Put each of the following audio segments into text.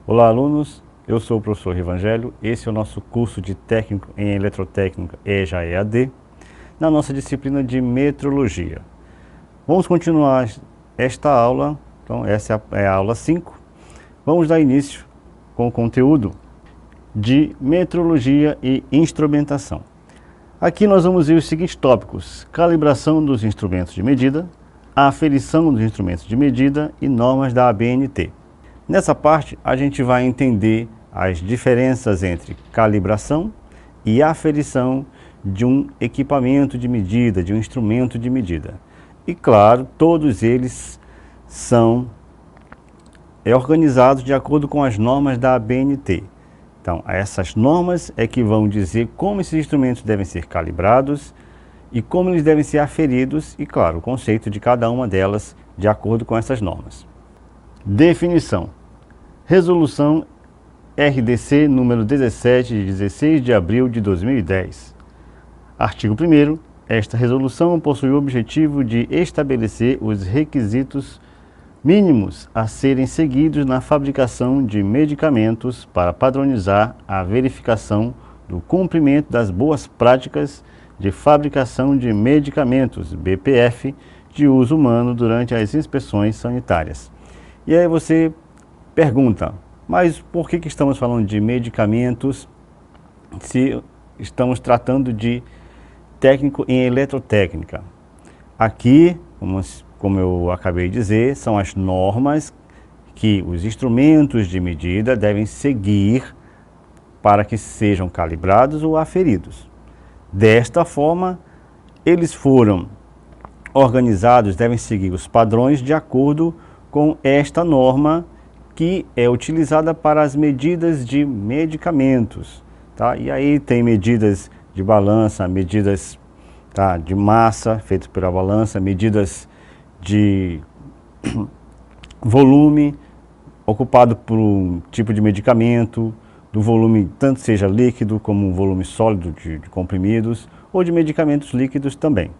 Olá, alunos. Eu sou o professor Evangelho. Esse é o nosso curso de técnico em eletrotécnica EJA EAD, na nossa disciplina de metrologia. Vamos continuar esta aula. Então, essa é a aula 5. Vamos dar início com o conteúdo de metrologia e instrumentação. Aqui nós vamos ver os seguintes tópicos: calibração dos instrumentos de medida, aferição dos instrumentos de medida e normas da ABNT. Nessa parte, a gente vai entender as diferenças entre calibração e aferição de um equipamento de medida, de um instrumento de medida. E claro, todos eles são organizados de acordo com as normas da ABNT. Então, essas normas é que vão dizer como esses instrumentos devem ser calibrados e como eles devem ser aferidos e, claro, o conceito de cada uma delas de acordo com essas normas. Definição. Resolução RDC número 17, de 16 de abril de 2010. Artigo 1º. Esta resolução possui o objetivo de estabelecer os requisitos mínimos a serem seguidos na fabricação de medicamentos para padronizar a verificação do cumprimento das boas práticas de fabricação de medicamentos, BPF, de uso humano durante as inspeções sanitárias. E aí você pergunta, mas por que estamos falando de medicamentos se estamos tratando de técnico em eletrotécnica? Aqui, como eu acabei de dizer, são as normas que os instrumentos de medida devem seguir para que sejam calibrados ou aferidos. Desta forma, eles foram organizados, devem seguir os padrões de acordo com esta norma que é utilizada para as medidas de medicamentos, tá? E aí tem medidas de balança, medidas, tá, de massa feitas pela balança, medidas de volume ocupado por um tipo de medicamento, do volume tanto seja líquido como um volume sólido de comprimidos ou de medicamentos líquidos também.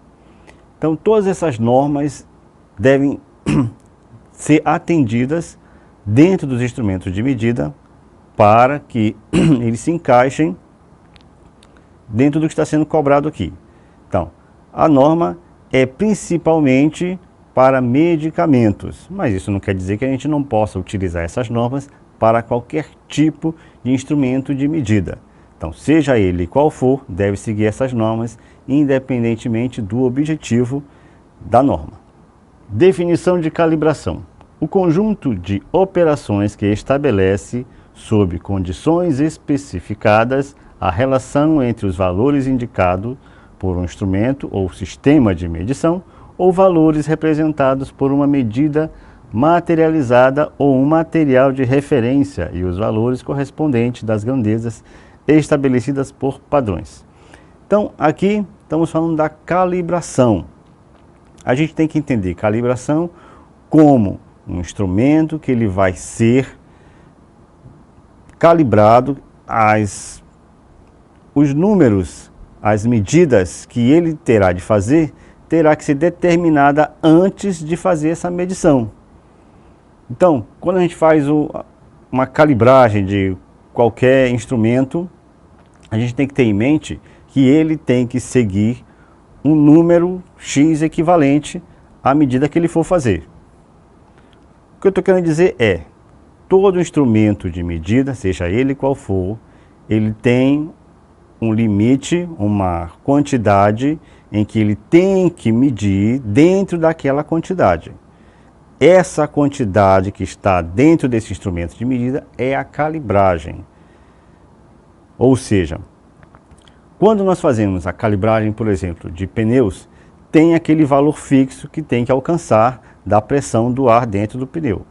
Então todas essas normas devem ser atendidas dentro dos instrumentos de medida para que eles se encaixem dentro do que está sendo cobrado aqui. Então, a norma é principalmente para medicamentos, mas isso não quer dizer que a gente não possa utilizar essas normas para qualquer tipo de instrumento de medida. Então, seja ele qual for, deve seguir essas normas, independentemente do objetivo da norma. Definição de calibração. O conjunto de operações que estabelece, sob condições especificadas, a relação entre os valores indicados por um instrumento ou sistema de medição ou valores representados por uma medida materializada ou um material de referência e os valores correspondentes das grandezas estabelecidas por padrões. Então, aqui estamos falando da calibração. A gente tem que entender calibração como um instrumento que ele vai ser calibrado, os números, as medidas que ele terá de fazer, terá que ser determinada antes de fazer essa medição. Então, quando a gente faz uma calibragem de qualquer instrumento, a gente tem que ter em mente que ele tem que seguir um número X equivalente à medida que ele for fazer. O que eu estou querendo dizer é, todo instrumento de medida, seja ele qual for, ele tem um limite, uma quantidade em que ele tem que medir dentro daquela quantidade. Essa quantidade que está dentro desse instrumento de medida é a calibragem. Ou seja, quando nós fazemos a calibragem, por exemplo, de pneus, tem aquele valor fixo que tem que alcançar da pressão do ar dentro do pneu.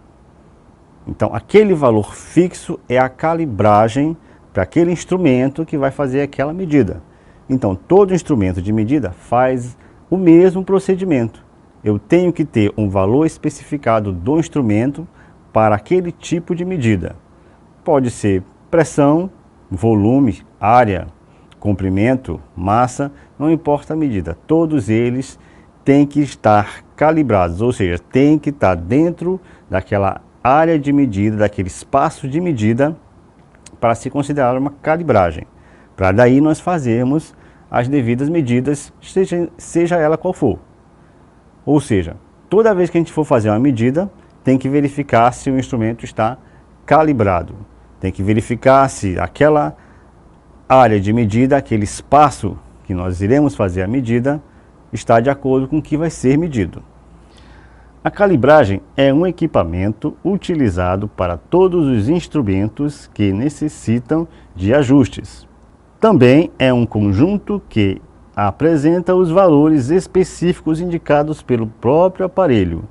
Então, aquele valor fixo é a calibragem para aquele instrumento que vai fazer aquela medida. Então, todo instrumento de medida faz o mesmo procedimento. Eu tenho que ter um valor especificado do instrumento para aquele tipo de medida. Pode ser pressão, volume, área, comprimento, massa, não importa a medida. Todos eles têm que estar calibrados, ou seja, tem que estar dentro daquela área de medida, daquele espaço de medida, para se considerar uma calibragem. Para daí nós fazermos as devidas medidas, seja ela qual for. Ou seja, toda vez que a gente for fazer uma medida, tem que verificar se o instrumento está calibrado. Tem que verificar se aquela área de medida, aquele espaço que nós iremos fazer a medida, está de acordo com o que vai ser medido. A calibragem é um equipamento utilizado para todos os instrumentos que necessitam de ajustes. Também é um conjunto que apresenta os valores específicos indicados pelo próprio aparelho.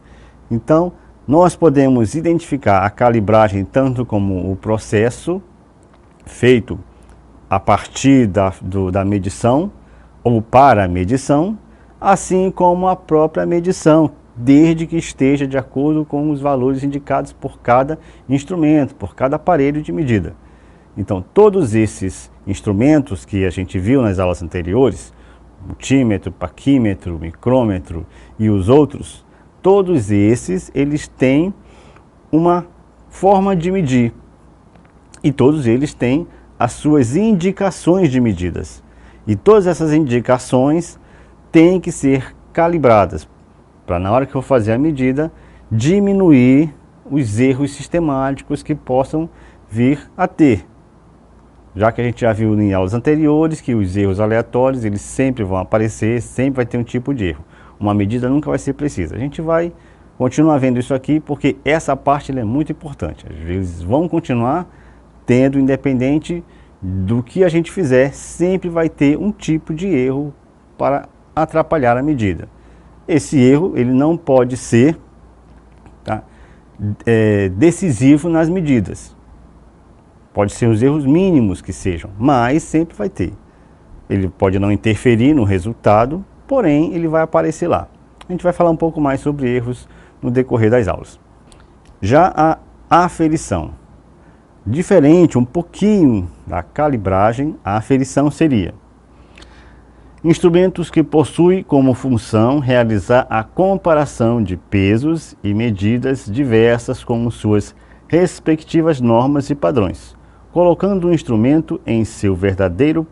Então, nós podemos identificar a calibragem tanto como o processo feito a partir da medição ou para a medição, assim como a própria medição, desde que esteja de acordo com os valores indicados por cada instrumento, por cada aparelho de medida. Então, todos esses instrumentos que a gente viu nas aulas anteriores, multímetro, paquímetro, micrômetro e os outros, todos esses, eles têm uma forma de medir e todos eles têm as suas indicações de medidas. E todas essas indicações têm que ser calibradas para, na hora que eu fazer a medida, diminuir os erros sistemáticos que possam vir a ter. Já que a gente já viu em aulas anteriores que os erros aleatórios, eles sempre vão aparecer, sempre vai ter um tipo de erro. Uma medida nunca vai ser precisa. A gente vai continuar vendo isso aqui porque essa parte é muito importante. Às vezes vão continuar tendo, independente do que a gente fizer, sempre vai ter um tipo de erro para atrapalhar a medida. Esse erro, ele não pode ser decisivo nas medidas. Pode ser os erros mínimos que sejam, mas sempre vai ter. Ele pode não interferir no resultado, porém ele vai aparecer lá. A gente vai falar um pouco mais sobre erros no decorrer das aulas. Já a aferição. Diferente um pouquinho da calibragem, a aferição seria instrumentos que possuem como função realizar a comparação de pesos e medidas diversas com suas respectivas normas e padrões, colocando o instrumento em seu verdadeiro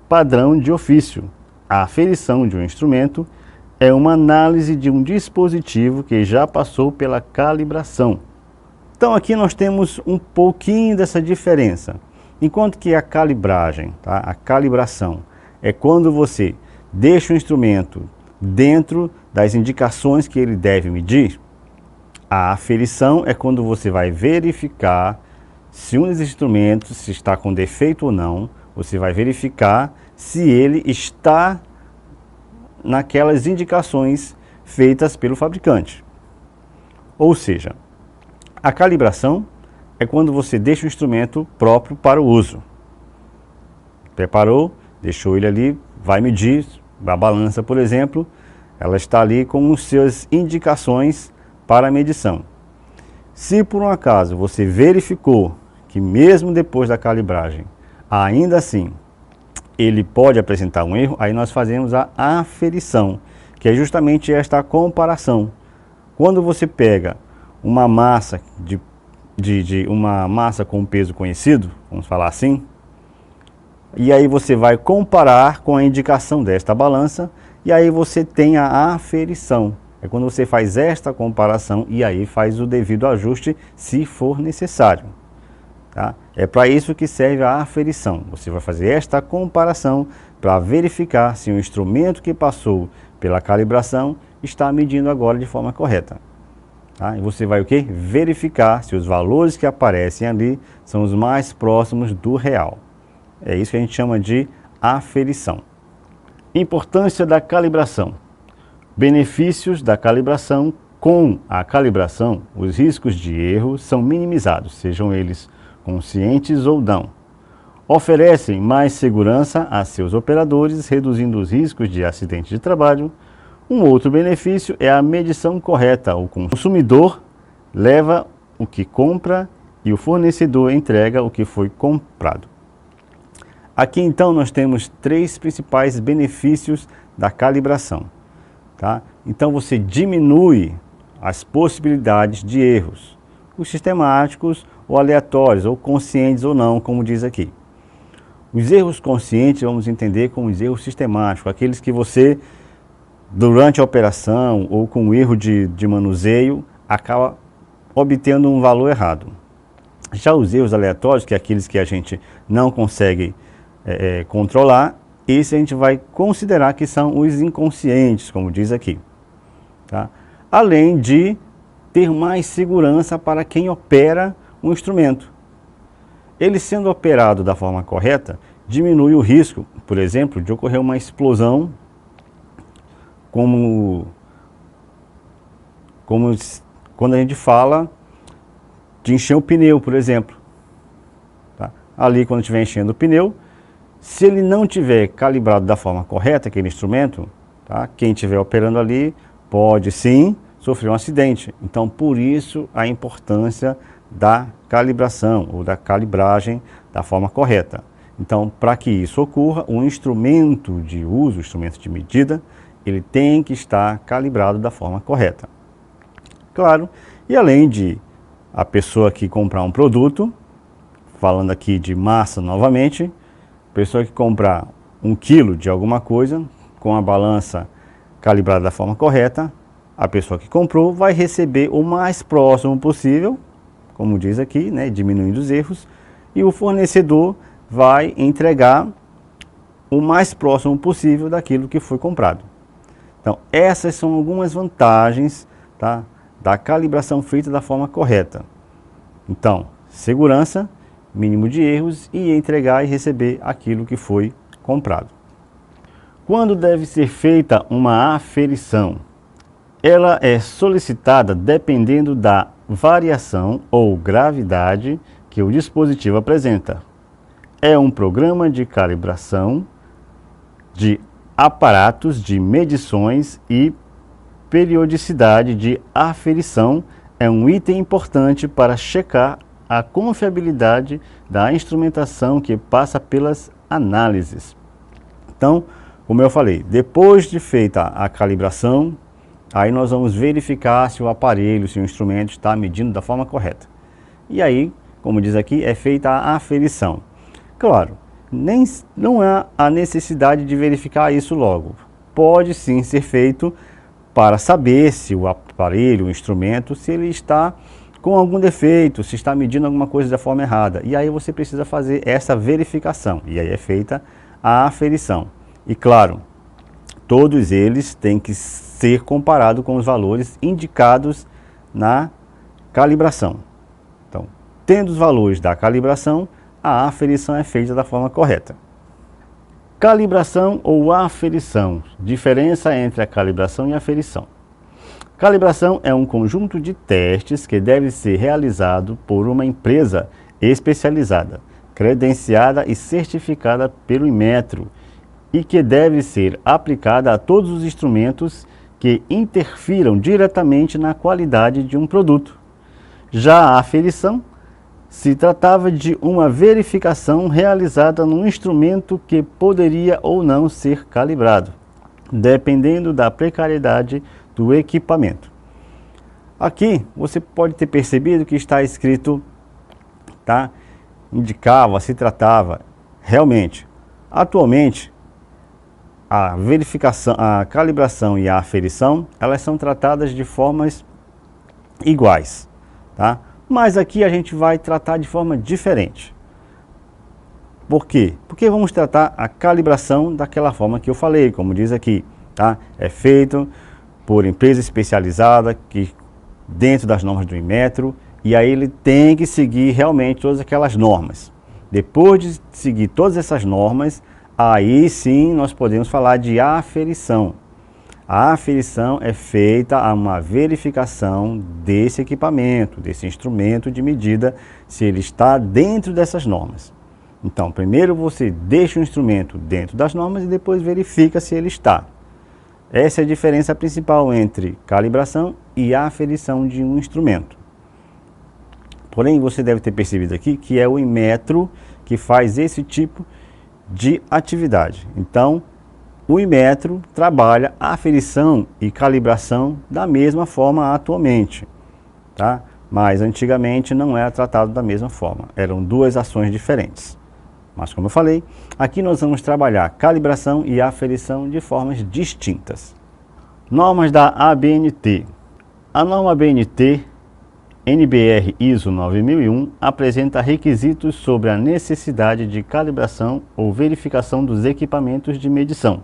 padrão de ofício. A aferição de um instrumento é uma análise de um dispositivo que já passou pela calibração. Então aqui nós temos um pouquinho dessa diferença. Enquanto que a calibragem, a calibração, é quando você deixa o instrumento dentro das indicações que ele deve medir, a aferição é quando você vai verificar se um dos instrumentos se está com defeito ou não, você vai verificar se ele está naquelas indicações feitas pelo fabricante. Ou seja, a calibração é quando você deixa o instrumento próprio para o uso. Preparou, deixou ele ali, vai medir, a balança, por exemplo, ela está ali com as suas indicações para a medição. Se por um acaso você verificou que mesmo depois da calibragem, ainda assim, ele pode apresentar um erro, aí nós fazemos a aferição, que é justamente esta comparação. Quando você pega uma massa uma massa com um peso conhecido, vamos falar assim, e aí você vai comparar com a indicação desta balança, e aí você tem a aferição. É quando você faz esta comparação e aí faz o devido ajuste se for necessário. Tá? É para isso que serve a aferição. Você vai fazer esta comparação para verificar se o instrumento que passou pela calibração está medindo agora de forma correta. Tá? E você vai o quê? Verificar se os valores que aparecem ali são os mais próximos do real. É isso que a gente chama de aferição. Importância da calibração. Benefícios da calibração. Com a calibração, os riscos de erro são minimizados, sejam eles conscientes ou não. Oferecem mais segurança a seus operadores, reduzindo os riscos de acidente de trabalho. Um outro benefício é a medição correta. O consumidor leva o que compra e o fornecedor entrega o que foi comprado. Aqui então nós temos três principais benefícios da calibração. Tá? Então você diminui as possibilidades de erros. os sistemáticos ou aleatórios, ou conscientes ou não, como diz aqui. Os erros conscientes vamos entender como os erros sistemáticos, aqueles que você, durante a operação ou com erro de manuseio, acaba obtendo um valor errado. Já os erros aleatórios, que é aqueles que a gente não consegue controlar, esse a gente vai considerar que são os inconscientes, como diz aqui. Tá? Além de ter mais segurança para quem opera um instrumento. Ele sendo operado da forma correta, diminui o risco, por exemplo, de ocorrer uma explosão, como quando a gente fala de encher o pneu, por exemplo. Tá? Ali, quando estiver enchendo o pneu, se ele não tiver calibrado da forma correta, aquele instrumento, tá? Quem estiver operando ali pode sim sofrer um acidente. Então, por isso, a importância da calibração ou da calibragem da forma correta. Então, para que isso ocorra, o instrumento de uso, o instrumento de medida, ele tem que estar calibrado da forma correta. Claro, e além de a pessoa que comprar um produto, falando aqui de massa novamente, a pessoa que comprar 1 quilo de alguma coisa, com a balança calibrada da forma correta, a pessoa que comprou vai receber o mais próximo possível, como diz aqui, né, diminuindo os erros, e o fornecedor vai entregar o mais próximo possível daquilo que foi comprado. Então, essas são algumas vantagens, tá, da calibração feita da forma correta. Então, segurança, mínimo de erros e entregar e receber aquilo que foi comprado. Quando deve ser feita uma aferição? Ela é solicitada dependendo da variação ou gravidade que o dispositivo apresenta. É um programa de calibração de aparatos de medições e periodicidade de aferição é um item importante para checar a confiabilidade da instrumentação que passa pelas análises. Então, como eu falei, depois de feita a calibração, aí nós vamos verificar se o aparelho, se o instrumento está medindo da forma correta. E aí, como diz aqui, é feita a aferição. Claro, não há a necessidade de verificar isso logo. Pode sim ser feito para saber se o aparelho, o instrumento, se ele está com algum defeito, se está medindo alguma coisa da forma errada. E aí você precisa fazer essa verificação. E aí é feita a aferição. E claro, todos eles têm que ser comparados com os valores indicados na calibração. Então, tendo os valores da calibração, a aferição é feita da forma correta. Calibração ou aferição. Diferença entre a calibração e a aferição. Calibração é um conjunto de testes que deve ser realizado por uma empresa especializada, credenciada e certificada pelo Inmetro, e que deve ser aplicada a todos os instrumentos que interfiram diretamente na qualidade de um produto. Já a aferição se tratava de uma verificação realizada num instrumento que poderia ou não ser calibrado, dependendo da precariedade do equipamento. Aqui você pode ter percebido que está escrito, tá? Indicava, se tratava. Realmente, atualmente, a verificação, a calibração e a aferição, elas são tratadas de formas iguais, tá? Mas aqui a gente vai tratar de forma diferente. Por quê? Porque vamos tratar a calibração daquela forma que eu falei, como diz aqui, tá? É feito por empresa especializada, que dentro das normas do Inmetro, e aí ele tem que seguir realmente todas aquelas normas. Depois de seguir todas essas normas, aí sim nós podemos falar de aferição. A aferição é feita a uma verificação desse equipamento, desse instrumento de medida, se ele está dentro dessas normas. Então, primeiro você deixa o instrumento dentro das normas e depois verifica se ele está. Essa é a diferença principal entre calibração e aferição de um instrumento. Porém, você deve ter percebido aqui que é o Inmetro que faz esse tipo de atividade. Então, o Inmetro trabalha aferição e calibração da mesma forma atualmente, tá? mas antigamente não era tratado da mesma forma, eram duas ações diferentes. Mas como eu falei, aqui nós vamos trabalhar calibração e aferição de formas distintas. Normas da ABNT. A norma ABNT NBR ISO 9001 apresenta requisitos sobre a necessidade de calibração ou verificação dos equipamentos de medição.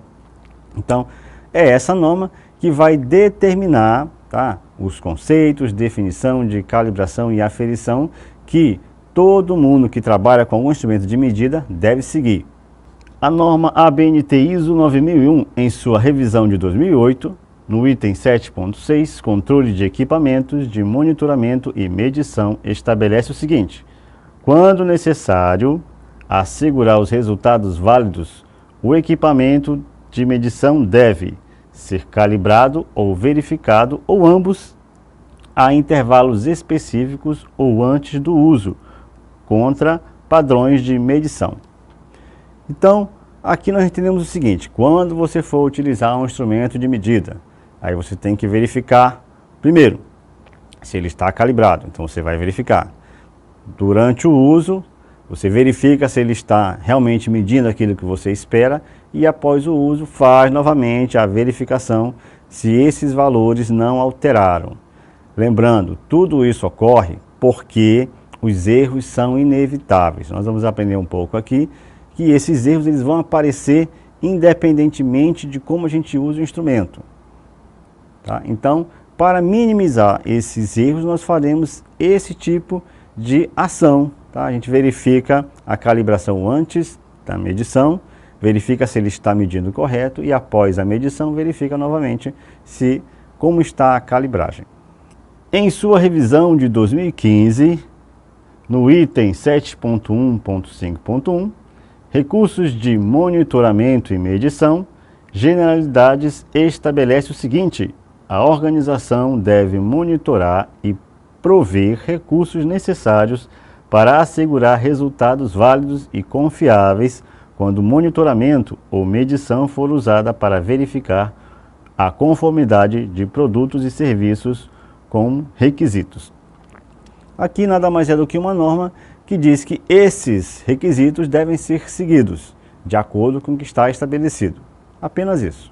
Então, é essa norma que vai determinar, tá, os conceitos, definição de calibração e aferição que todo mundo que trabalha com algum instrumento de medida deve seguir. A norma ABNT ISO 9001, em sua revisão de 2008, no item 7.6, controle de equipamentos de monitoramento e medição, estabelece o seguinte: quando necessário assegurar os resultados válidos, o equipamento de medição deve ser calibrado ou verificado, ou ambos, a intervalos específicos ou antes do uso, contra padrões de medição. Então, aqui nós entendemos o seguinte: quando você for utilizar um instrumento de medida, aí você tem que verificar, primeiro, se ele está calibrado. Então você vai verificar. Durante o uso, você verifica se ele está realmente medindo aquilo que você espera, e após o uso faz novamente a verificação se esses valores não alteraram. Lembrando, tudo isso ocorre porque os erros são inevitáveis. Nós vamos aprender um pouco aqui que esses erros eles vão aparecer independentemente de como a gente usa o instrumento. Tá? Então, para minimizar esses erros, nós faremos esse tipo de ação. Tá? A gente verifica a calibração antes da medição, verifica se ele está medindo correto e após a medição verifica novamente se como está a calibragem. Em sua revisão de 2015, no item 7.1.5.1, recursos de monitoramento e medição, generalidades, estabelece o seguinte: a organização deve monitorar e prover recursos necessários para assegurar resultados válidos e confiáveis quando o monitoramento ou medição for usada para verificar a conformidade de produtos e serviços com requisitos. Aqui nada mais é do que uma norma que diz que esses requisitos devem ser seguidos de acordo com o que está estabelecido. Apenas isso.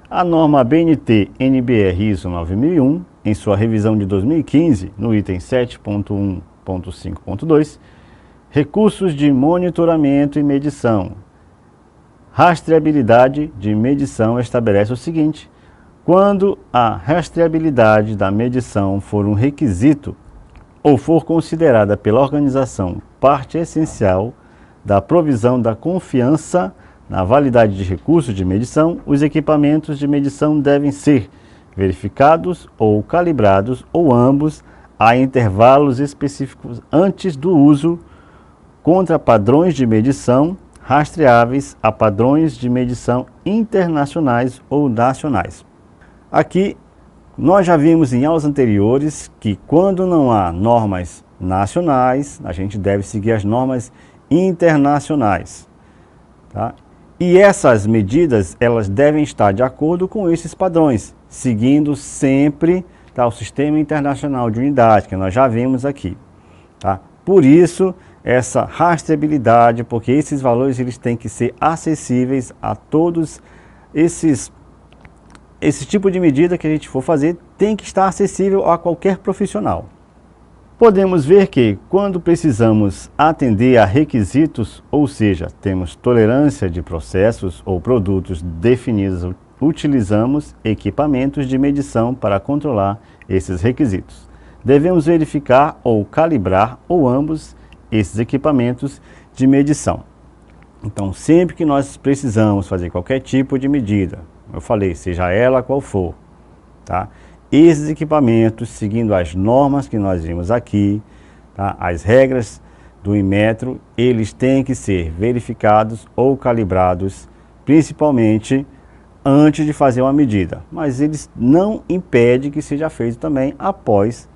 A norma ABNT NBR ISO 9001, em sua revisão de 2015, no item 7.1.5.2, recursos de monitoramento e medição, rastreabilidade de medição, estabelece o seguinte: quando a rastreabilidade da medição for um requisito ou for considerada pela organização parte essencial da provisão da confiança na validade de recursos de medição, os equipamentos de medição devem ser verificados ou calibrados, ou ambos, a intervalos específicos antes do uso, contra padrões de medição rastreáveis a padrões de medição internacionais ou nacionais. Aqui, nós já vimos em aulas anteriores que quando não há normas nacionais, a gente deve seguir as normas internacionais. Tá? E essas medidas, elas devem estar de acordo com esses padrões, seguindo sempre, tá, o Sistema Internacional de Unidade, que nós já vimos aqui. Tá? Por isso, essa rastreabilidade, porque esses valores eles têm que ser acessíveis a todos esse tipo de medida que a gente for fazer, tem que estar acessível a qualquer profissional. Podemos ver que, quando precisamos atender a requisitos, ou seja, temos tolerância de processos ou produtos definidos, utilizamos equipamentos de medição para controlar esses requisitos. Devemos verificar ou calibrar, ou ambos, esses equipamentos de medição. Então, sempre que nós precisamos fazer qualquer tipo de medida, eu falei, seja ela qual for, tá? Esses equipamentos, seguindo as normas que nós vimos aqui, tá? As regras do Inmetro, eles têm que ser verificados ou calibrados, principalmente antes de fazer uma medida. Mas eles não impedem que seja feito também após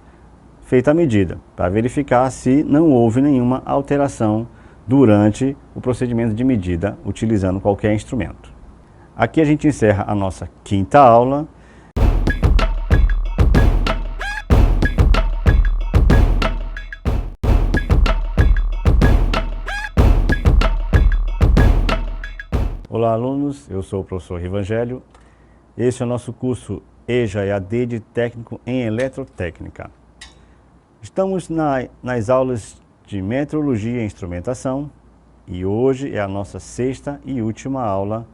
feita a medida, para verificar se não houve nenhuma alteração durante o procedimento de medida, utilizando qualquer instrumento. Aqui a gente encerra a nossa quinta aula. Olá, alunos, eu sou o professor Rivangélio. Este é o nosso curso EJA EAD de Técnico em Eletrotécnica. Estamos nas aulas de Metrologia e Instrumentação e hoje é a nossa sexta e última aula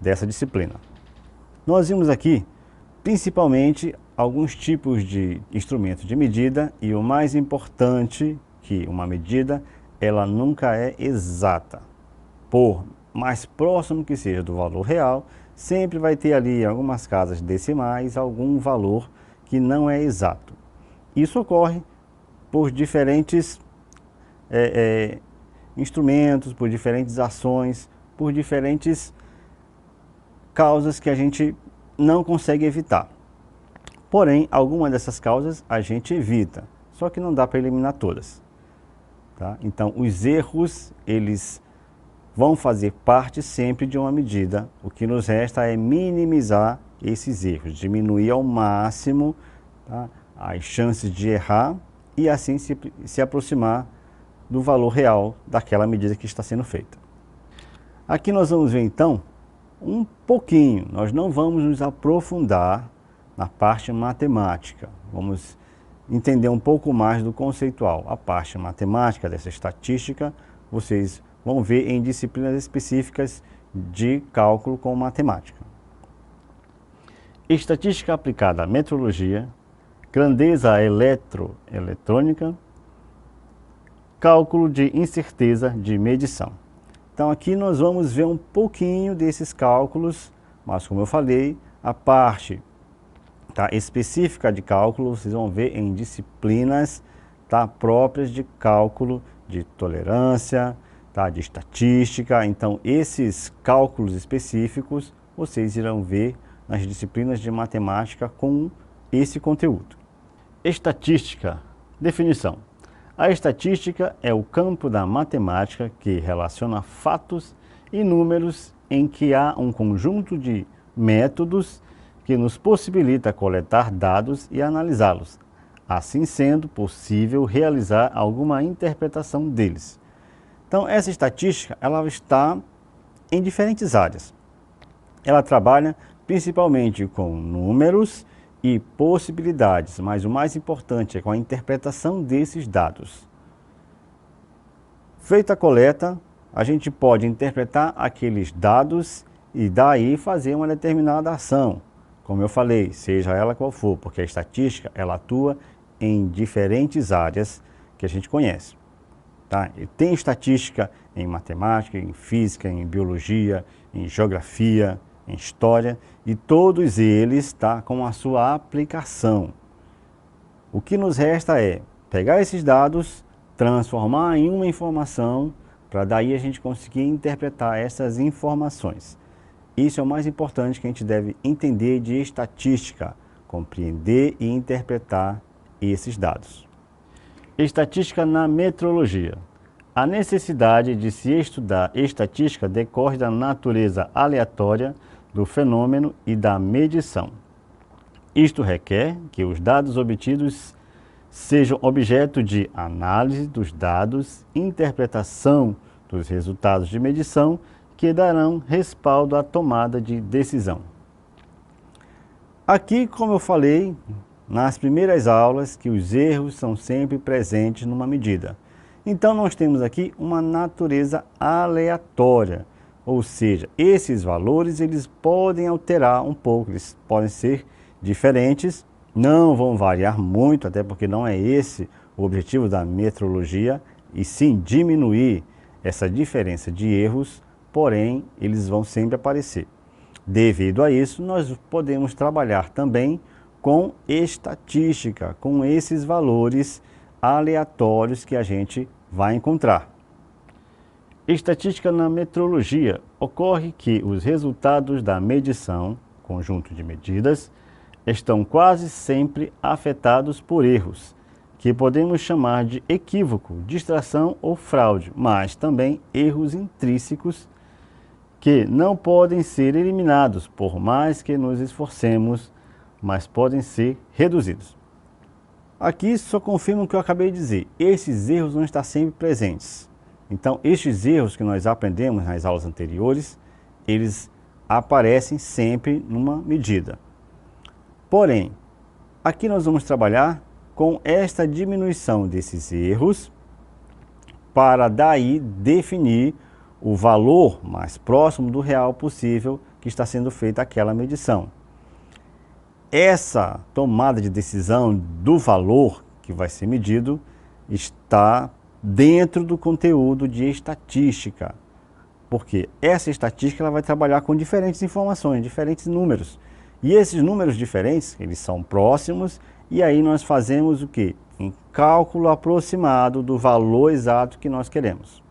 dessa disciplina. Nós vimos aqui principalmente alguns tipos de instrumentos de medida e o mais importante que uma medida ela nunca é exata. Por mais próximo que seja do valor real, sempre vai ter ali em algumas casas decimais algum valor que não é exato. Isso ocorre por diferentes instrumentos, por diferentes ações, por diferentes causas que a gente não consegue evitar. Porém, algumas dessas causas a gente evita, só que não dá para eliminar todas. Tá? Então, os erros, eles vão fazer parte sempre de uma medida. O que nos resta é minimizar esses erros, diminuir ao máximo, tá, as chances de errar e assim se aproximar do valor real daquela medida que está sendo feita. Aqui nós vamos ver então um pouquinho, nós não vamos nos aprofundar na parte matemática, vamos entender um pouco mais do conceitual. A parte matemática dessa estatística, vocês vão ver em disciplinas específicas de cálculo com matemática. Estatística aplicada à metrologia, grandeza eletrônica, cálculo de incerteza de medição. Então aqui nós vamos ver um pouquinho desses cálculos, mas como eu falei, a parte específica de cálculo vocês vão ver em disciplinas próprias de cálculo de tolerância, de estatística. Então esses cálculos específicos vocês irão ver nas disciplinas de matemática com esse conteúdo. Estatística, definição. A estatística é o campo da matemática que relaciona fatos e números em que há um conjunto de métodos que nos possibilita coletar dados e analisá-los, assim sendo possível realizar alguma interpretação deles. Então, essa estatística ela está em diferentes áreas. Ela trabalha principalmente com números e possibilidades, mas o mais importante é com a interpretação desses dados. Feita a coleta, a gente pode interpretar aqueles dados e daí fazer uma determinada ação. Como eu falei, seja ela qual for, porque a estatística ela atua em diferentes áreas que a gente conhece. E tem estatística em matemática, em física, em biologia, em geografia, em história, e todos eles com a sua aplicação. O que nos resta é pegar esses dados, transformar em uma informação, para daí a gente conseguir interpretar essas informações. Isso é o mais importante que a gente deve entender de estatística, compreender e interpretar esses dados. Estatística na metrologia. A necessidade de se estudar estatística decorre da natureza aleatória do fenômeno e da medição. Isto requer que os dados obtidos sejam objeto de análise dos dados, interpretação dos resultados de medição que darão respaldo à tomada de decisão. Aqui, como eu falei nas primeiras aulas, que os erros são sempre presentes numa medida. Então nós temos aqui uma natureza aleatória, ou seja, esses valores eles podem alterar um pouco, eles podem ser diferentes, não vão variar muito, até porque não é esse o objetivo da metrologia, e sim diminuir essa diferença de erros, porém eles vão sempre aparecer. Devido a isso, nós podemos trabalhar também com estatística, com esses valores aleatórios que a gente vai encontrar. Estatística na metrologia. Ocorre que os resultados da medição, conjunto de medidas, estão quase sempre afetados por erros, que podemos chamar de equívoco, distração ou fraude, mas também erros intrínsecos que não podem ser eliminados, por mais que nos esforcemos, mas podem ser reduzidos. Aqui só confirma o que eu acabei de dizer, esses erros vão estar sempre presentes. Então, estes erros que nós aprendemos nas aulas anteriores, eles aparecem sempre numa medida. Porém, aqui nós vamos trabalhar com esta diminuição desses erros para daí definir o valor mais próximo do real possível que está sendo feita aquela medição. Essa tomada de decisão do valor que vai ser medido está dentro do conteúdo de estatística, porque essa estatística ela vai trabalhar com diferentes informações, diferentes números. E esses números diferentes, eles são próximos, e aí nós fazemos o quê? Um cálculo aproximado do valor exato que nós queremos.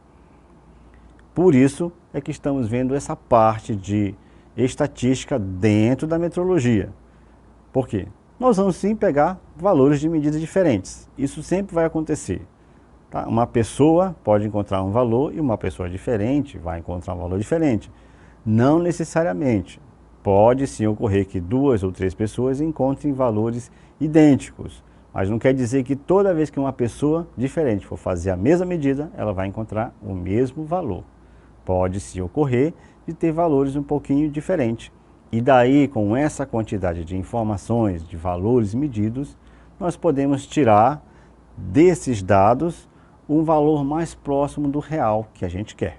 Por isso é que estamos vendo essa parte de estatística dentro da metrologia. Por quê? Nós vamos sim pegar valores de medidas diferentes. Isso sempre vai acontecer. Tá? Uma pessoa pode encontrar um valor e uma pessoa diferente vai encontrar um valor diferente. Não necessariamente. Pode sim ocorrer que 2 ou 3 pessoas encontrem valores idênticos, mas não quer dizer que toda vez que uma pessoa diferente for fazer a mesma medida, ela vai encontrar o mesmo valor. Pode sim ocorrer de ter valores um pouquinho diferentes. E daí, com essa quantidade de informações, de valores medidos, nós podemos tirar desses dados um valor mais próximo do real que a gente quer.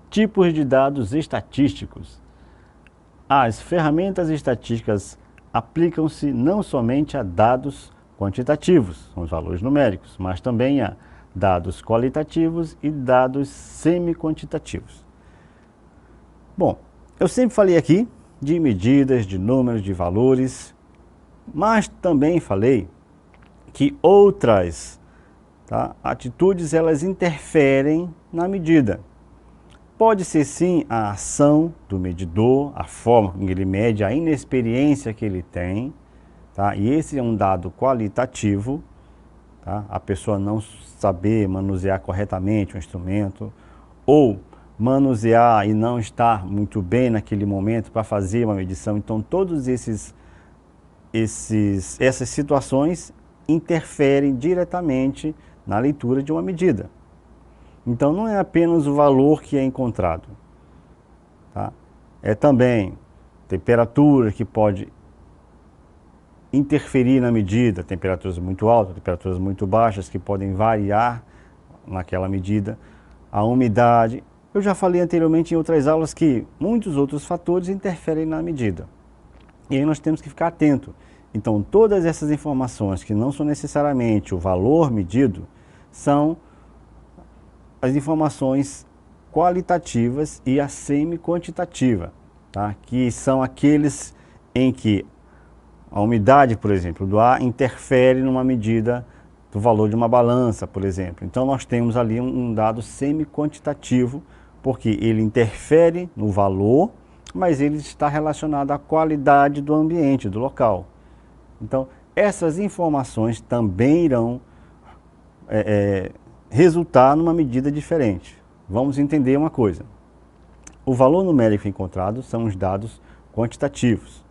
Tipos de dados estatísticos. As ferramentas estatísticas aplicam-se não somente a dados quantitativos, são os valores numéricos, mas também a dados qualitativos e dados semi-quantitativos. Bom, eu sempre falei aqui de medidas, de números, de valores, mas também falei que outras atitudes elas interferem na medida. Pode ser sim a ação do medidor, a forma como ele mede, a inexperiência que ele tem, e esse é um dado qualitativo, a pessoa não saber manusear corretamente o instrumento, ou manusear e não estar muito bem naquele momento para fazer uma medição. Então, todas essas situações interferem diretamente na leitura de uma medida. Então, não é apenas o valor que é encontrado. É também temperatura que pode interferir na medida, temperaturas muito altas, temperaturas muito baixas que podem variar naquela medida, a umidade. Eu já falei anteriormente em outras aulas que muitos outros fatores interferem na medida. E aí nós temos que ficar atento. Então, todas essas informações que não são necessariamente o valor medido, são as informações qualitativas e a semi-quantitativa, que são aqueles em que a umidade, por exemplo, do ar interfere numa medida do valor de uma balança, por exemplo. Então, nós temos ali um dado semi-quantitativo, porque ele interfere no valor, mas ele está relacionado à qualidade do ambiente, do local. Então, essas informações também irão resultar numa medida diferente. Vamos entender uma coisa. O valor numérico encontrado são os dados quantitativos.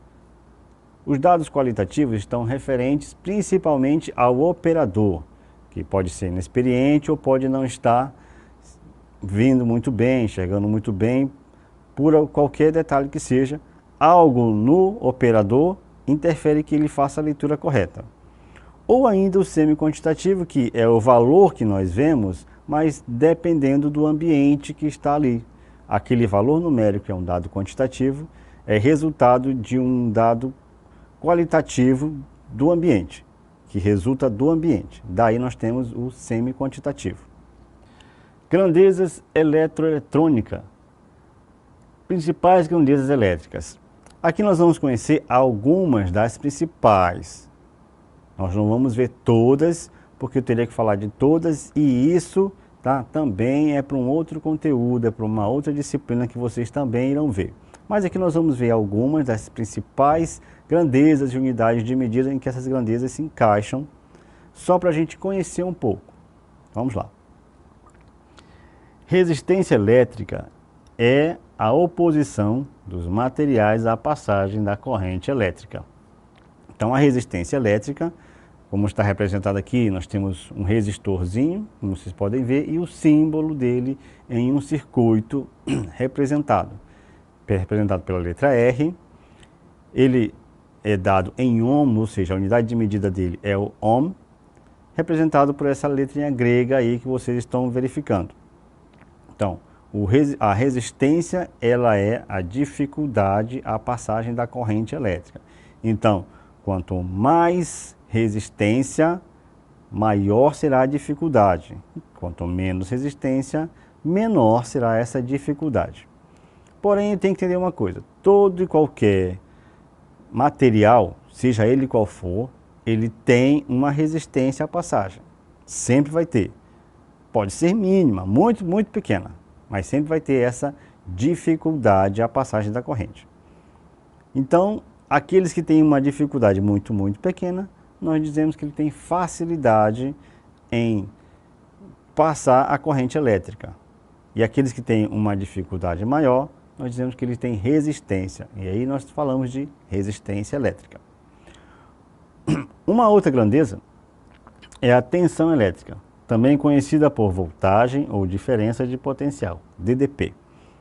Os dados qualitativos estão referentes principalmente ao operador, que pode ser inexperiente ou pode não estar vindo muito bem, enxergando muito bem, por qualquer detalhe que seja, algo no operador interfere que ele faça a leitura correta. Ou ainda o semi-quantitativo, que é o valor que nós vemos, mas dependendo do ambiente que está ali. Aquele valor numérico, que é um dado quantitativo, é resultado de um dado qualitativo do ambiente, que resulta do ambiente. Daí nós temos o semi-quantitativo. Grandezas eletroeletrônicas. Principais grandezas elétricas. Aqui nós vamos conhecer algumas das principais. Nós não vamos ver todas, porque eu teria que falar de todas, e isso também é para um outro conteúdo, é para uma outra disciplina que vocês também irão ver. Mas aqui nós vamos ver algumas das principais grandezas e unidades de medida em que essas grandezas se encaixam, só para a gente conhecer um pouco. Vamos lá. Resistência elétrica é a oposição dos materiais à passagem da corrente elétrica. Então, a resistência elétrica, como está representado aqui, nós temos um resistorzinho, como vocês podem ver, e o símbolo dele em um circuito representado. representado pela letra R. Ele é dado em ohm, ou seja, a unidade de medida dele é o ohm, representado por essa letrinha grega aí que vocês estão verificando. Então, a resistência, ela é a dificuldade à passagem da corrente elétrica. Então, quanto mais resistência, maior será a dificuldade. Quanto menos resistência, menor será essa dificuldade. Porém, tem que entender uma coisa, todo e qualquer material, seja ele qual for, ele tem uma resistência à passagem. Sempre vai ter. Pode ser mínima, muito, muito pequena, mas sempre vai ter essa dificuldade à passagem da corrente. Então, aqueles que têm uma dificuldade muito, muito pequena, nós dizemos que ele tem facilidade em passar a corrente elétrica. E aqueles que têm uma dificuldade maior, nós dizemos que ele tem resistência. E aí nós falamos de resistência elétrica. Uma outra grandeza é a tensão elétrica, também conhecida por voltagem ou diferença de potencial, DDP.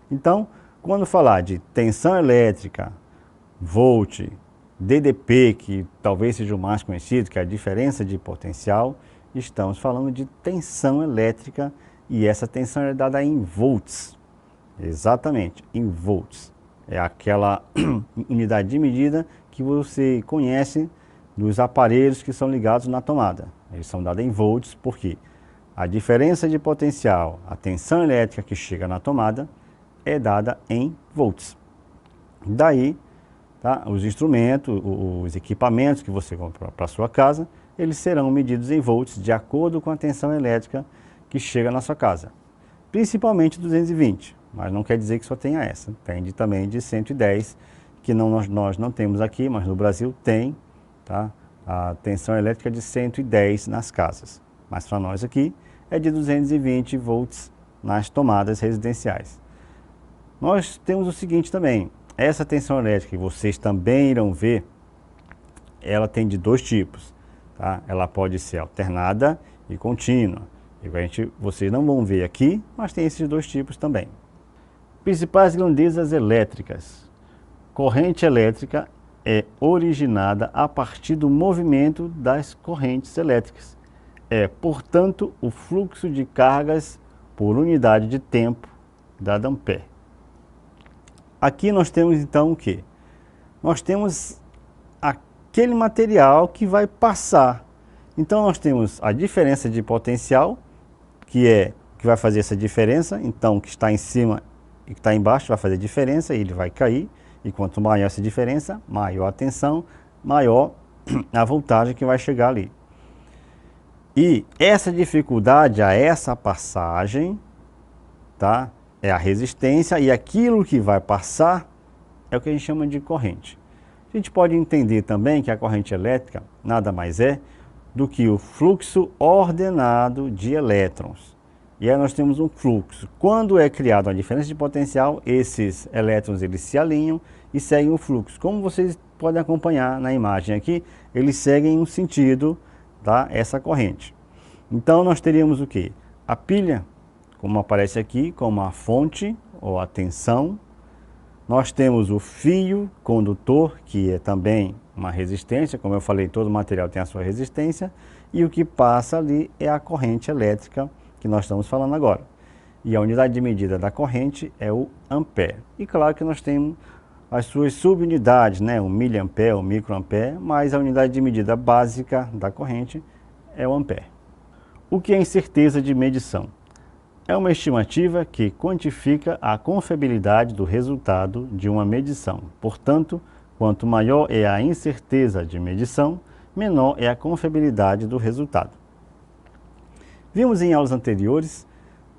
Então, quando falar de tensão elétrica, volt, DDP, que talvez seja o mais conhecido, que é a diferença de potencial, estamos falando de tensão elétrica e essa tensão é dada em volts. Exatamente, em volts. É aquela unidade de medida que você conhece dos aparelhos que são ligados na tomada. Eles são dados em volts porque a diferença de potencial, a tensão elétrica que chega na tomada, é dada em volts. Daí, tá, os instrumentos, os equipamentos que você compra para a sua casa, eles serão medidos em volts de acordo com a tensão elétrica que chega na sua casa. Principalmente 220, mas não quer dizer que só tenha essa. Tem também de 110, que nós não temos aqui, mas no Brasil tem, tá, a tensão elétrica de 110 nas casas. Mas para nós aqui é de 220 volts nas tomadas residenciais. Nós temos o seguinte também, essa tensão elétrica que vocês também irão ver, ela tem de dois tipos. Tá? Ela pode ser alternada e contínua. Vocês não vão ver aqui, mas tem esses dois tipos também. Principais grandezas elétricas. Corrente elétrica é originada a partir do movimento das correntes elétricas. É, portanto, o fluxo de cargas por unidade de tempo dado ampere. Aqui nós temos então o quê? Nós temos aquele material que vai passar. Então nós temos a diferença de potencial, que vai fazer essa diferença. Então o que está em cima e o que está embaixo vai fazer diferença e ele vai cair. E quanto maior essa diferença, maior a tensão, maior a voltagem que vai chegar ali. E essa dificuldade a essa passagem, tá, é a resistência, e aquilo que vai passar é o que a gente chama de corrente. A gente pode entender também que a corrente elétrica nada mais é do que o fluxo ordenado de elétrons. E aí nós temos um fluxo. Quando é criada uma diferença de potencial, esses elétrons eles se alinham e seguem o fluxo. Como vocês podem acompanhar na imagem aqui, eles seguem um sentido, tá, essa corrente. Então nós teríamos o quê? A pilha, como aparece aqui, como a fonte ou a tensão. Nós temos o fio condutor, que é também uma resistência, como eu falei, todo material tem a sua resistência, e o que passa ali é a corrente elétrica que nós estamos falando agora. E a unidade de medida da corrente é o ampere. E claro que nós temos as suas subunidades, né? O miliampere, o microampere, mas a unidade de medida básica da corrente é o ampere. O que é incerteza de medição? É uma estimativa que quantifica a confiabilidade do resultado de uma medição. Portanto, quanto maior é a incerteza de medição, menor é a confiabilidade do resultado. Vimos em aulas anteriores,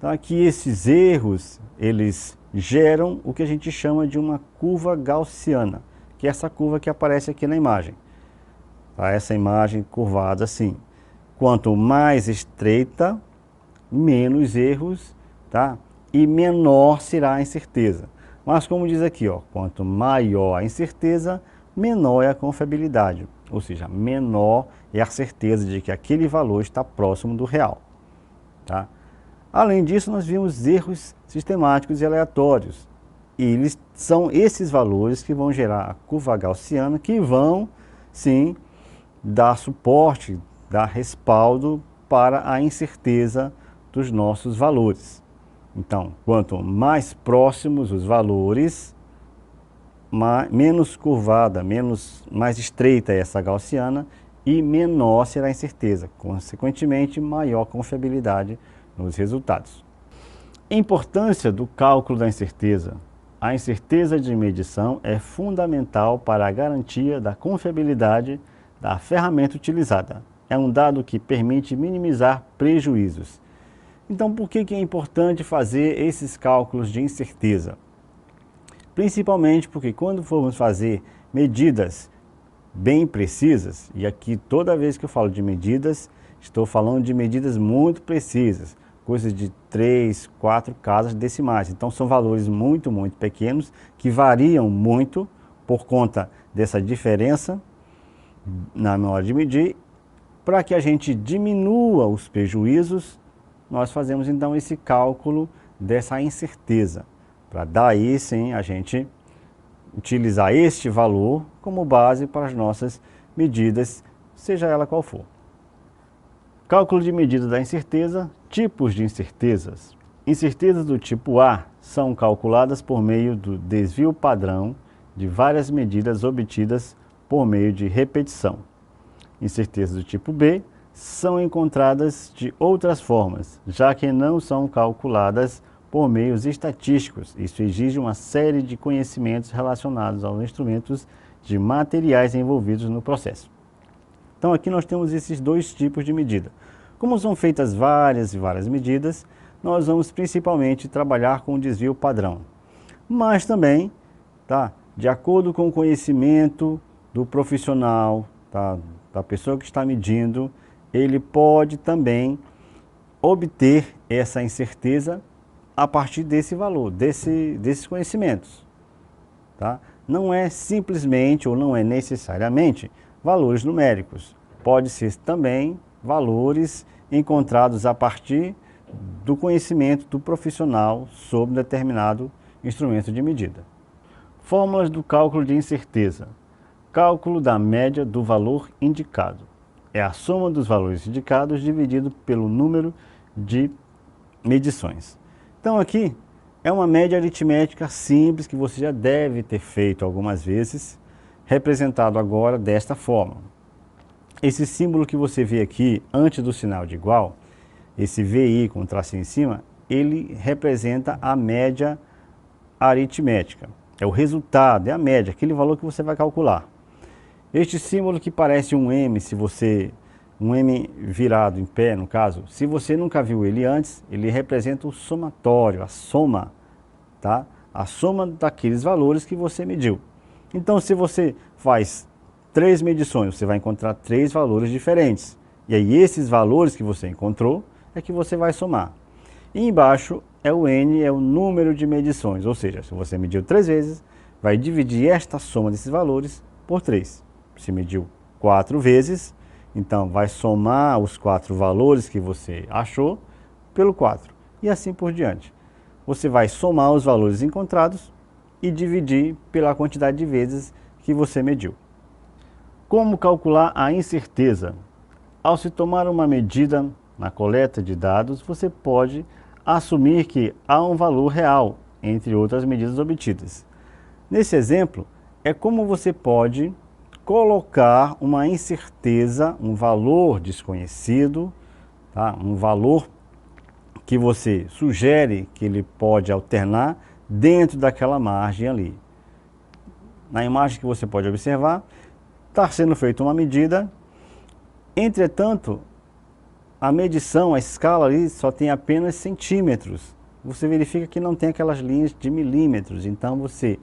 tá, que esses erros, eles geram o que a gente chama de uma curva gaussiana, que é essa curva que aparece aqui na imagem. Tá, essa imagem curvada assim. Quanto mais estreita, menos erros, tá? E menor será a incerteza. Mas como diz aqui, ó, quanto maior a incerteza, menor é a confiabilidade. Ou seja, menor é a certeza de que aquele valor está próximo do real. Tá? Além disso, nós vimos erros sistemáticos e aleatórios. eles são esses valores que vão gerar a curva gaussiana, que vão, sim, dar suporte, dar respaldo para a incerteza dos nossos valores. Então, quanto mais próximos os valores, menos curvada, mais estreita é essa gaussiana e menor será a incerteza, consequentemente maior confiabilidade nos resultados. A importância do cálculo da incerteza. A incerteza de medição é fundamental para a garantia da confiabilidade da ferramenta utilizada. É um dado que permite minimizar prejuízos. Então, por que é importante fazer esses cálculos de incerteza? Principalmente porque quando formos fazer medidas bem precisas, e aqui toda vez que eu falo de medidas, estou falando de medidas muito precisas, coisas de 3, 4 casas decimais. Então são valores muito pequenos, que variam muito por conta dessa diferença na hora de medir. Para que a gente diminua os prejuízos, nós fazemos então esse cálculo dessa incerteza, para daí sim a gente utilizar este valor como base para as nossas medidas, seja ela qual for. Cálculo de medida da incerteza, tipos de incertezas. Incertezas do tipo A são calculadas por meio do desvio padrão de várias medidas obtidas por meio de repetição. Incertezas do tipo B são encontradas de outras formas, já que não são calculadas por meios estatísticos. Isso exige uma série de conhecimentos relacionados aos instrumentos de materiais envolvidos no processo. Então aqui nós temos esses dois tipos de medida. Como são feitas várias e várias medidas, nós vamos principalmente trabalhar com o desvio padrão. Mas também, de acordo com o conhecimento do profissional, da pessoa que está medindo, ele pode também obter essa incerteza a partir desse valor, desses conhecimentos. Não é simplesmente ou não é necessariamente valores numéricos. Pode ser também valores encontrados a partir do conhecimento do profissional sobre determinado instrumento de medida. Fórmulas do cálculo de incerteza. Cálculo da média do valor indicado. É a soma dos valores indicados dividido pelo número de medições. Então aqui é uma média aritmética simples que você já deve ter feito algumas vezes, representado agora desta forma. Esse símbolo que você vê aqui antes do sinal de igual, esse VI com tracinho em cima, ele representa a média aritmética. É o resultado, é a média, aquele valor que você vai calcular. Este símbolo que parece um M, um M virado em pé, no caso, se você nunca viu ele antes, ele representa o somatório, a soma, a soma daqueles valores que você mediu. Então, se você faz 3 medições, você vai encontrar 3 valores diferentes. E aí, esses valores que você encontrou, é que você vai somar. E embaixo é o N, é o número de medições, ou seja, se você mediu 3 vezes, vai dividir esta soma desses valores por 3. Se mediu 4 vezes, então vai somar os 4 valores que você achou pelo 4 e assim por diante. Você vai somar os valores encontrados e dividir pela quantidade de vezes que você mediu. Como calcular a incerteza? Ao se tomar uma medida na coleta de dados, você pode assumir que há um valor real, entre outras medidas obtidas. Nesse exemplo, é como você pode colocar uma incerteza, um valor desconhecido, um valor que você sugere que ele pode alternar dentro daquela margem ali. Na imagem que você pode observar, está sendo feita uma medida, entretanto, a medição, a escala ali só tem apenas centímetros. Você verifica que não tem aquelas linhas de milímetros, então você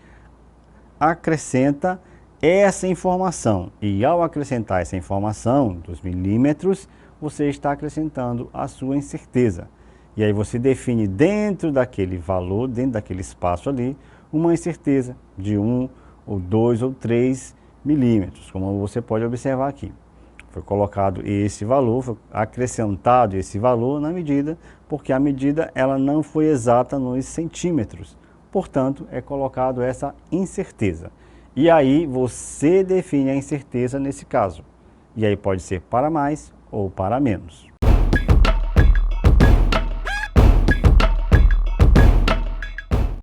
acrescenta essa informação. E ao acrescentar essa informação dos milímetros, você está acrescentando a sua incerteza. E aí você define dentro daquele valor, dentro daquele espaço ali, uma incerteza de 1, ou 2 ou 3 milímetros, como você pode observar aqui. Foi colocado esse valor, foi acrescentado esse valor na medida, porque a medida ela não foi exata nos centímetros, portanto, é colocado essa incerteza. E aí você define a incerteza nesse caso. E aí pode ser para mais ou para menos.